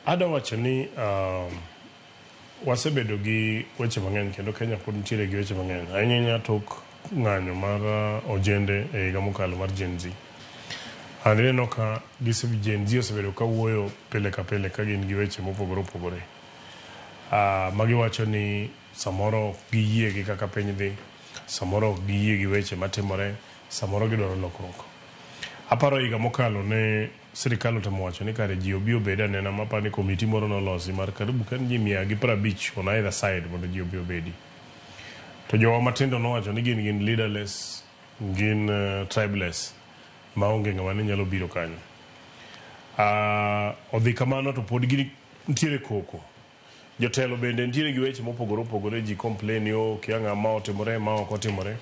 Adawacho ni wasebedo gi weche mang'eny kendo Kenya pod nitiere gi weche mang'eny ahinya tok ng'anyo mar ojende e higa mokalo mar Gen Z. Aneno ka Gen Z osebedo ka wuoyo pile ka pile ka gin gi weche mopogore opogore. Magiwacho ni samoro ok giyie gi kaka piny dhi, samoro ok giyie gi weche matimore, samoro gidwaro lokruok. Aparo higa mokalo ne sirikal otemo wacho ni kare ji obi obed anena mapani komiti moro nolosi mar karibu kan ji 150 on either side mondo ji obi obedi. To jowa matindo nowacho ni gin leaderless, gin tribeless, maonge ng'ama ne nyalo biro kanyo. Odhi kamano to pod nitiere koko. Jotelo bende nitiere gi weche mopogore opogore, ji complain yo kia ng'ama otimore ma ok otimore.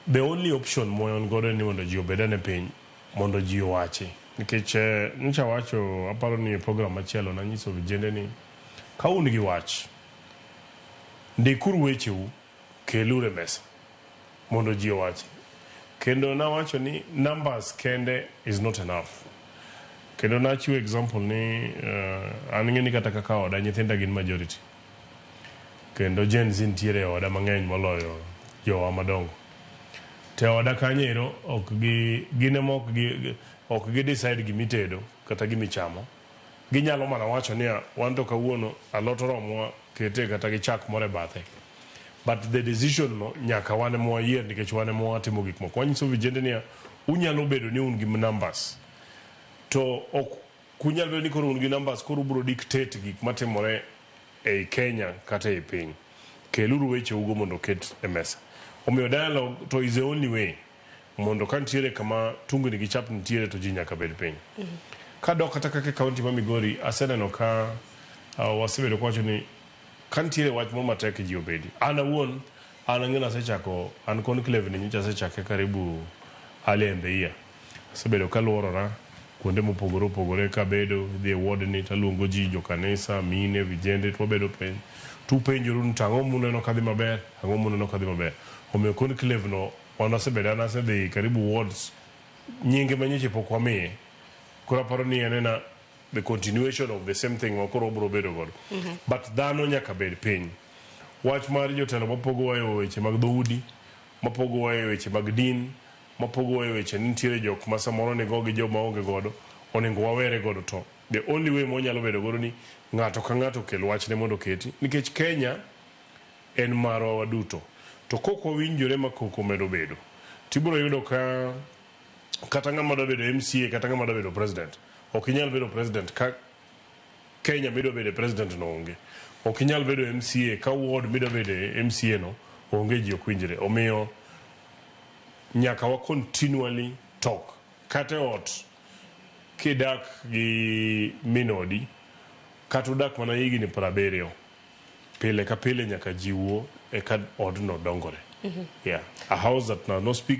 The only option moyon godo ni mondo ji obedane piny, mondo ji owachi. Nikech ncha wacho, aparo ni program machielo na nyiso vijende ni ka un gi wach, ndikuru wecheu kelure mesa mondo ji owachi. Kendo na wacho ni numbers kende is not enough. Kendo na chiwo example ni an ng'eni kata kaka oda nyithinda gin majority. Kendo Gen Z nitiere oda mang'eny moloyo jowa madongo. Te oda kanyero ok gi decide gimitedo kata gimichamo. Ginyalo mana wacho ni wan to kawuono alot romwa kete kata gi chak more bathe. But the decision no nyaka wane mwa yier nikech wane mwa timo gik moko. Wanyiso vijende ni unyalo bedo ni un gi numbers. To ok kunyalo bedo ni koro un gi numbers koro bro dictate gik matimore e Kenya kata e piny. Keluru weche ugo mondo ket e mesa. Omiyo dialogue to is the only way mondo kan tiere kama tungni gi chap nitiere to ji nyaka bed piny. Kadok kata kaka kaunti ma Migori aseneno ka wasebedo kwacho ni kan tiere wach mo matek ji obedi. An awuon ang'ena asechako an conclave ni nyicha asechake karibu early in the year. Asebedo kaluorora kuonde mopogore opogore kabedo dhi e ward ni taluongo ji jo kanisa, mine, vijende to wabedo piny. Tupenjoru ni ang'o muneno kadhi maber, ang'o muneno kadhi maber. Omiyo conclave no wanasebedo anasedhi karibu wards nyinge manyiche pok wamiye. Koro aparo ni en the continuation of the same thing wakoro bro bedo godo. But dhano nyaka bed piny. Wach mar jotelo mapogowa e weche mag dhoudi, mapogowa e weche mag din, mapogowa e weche nitiere jok ma samoro ni go gi joma onge godo, onego wawere godo to. The only way monyalo bedo godo ni ng'ato ka ng'ato kel wachne mondo keti. Nikech Kenya en marwa waduto. To koko winjore ma koko medo bedo. Tiburo yudo ka kata ng'ama da bedo MCA kata ng'ama da bedo president. Ok inyal bedo president ka Kenya mido bedo president no onge. Ok inyal bedo MCA ka ward mido bedo MCA no onge ji ok winjre. Omiyo nyaka wa continually talk. Kata ot kidak gi minodi kata udak mana higni 70 pile ka pile nyaka jiwo e kad odno dongore. Yeah, a house that now no speak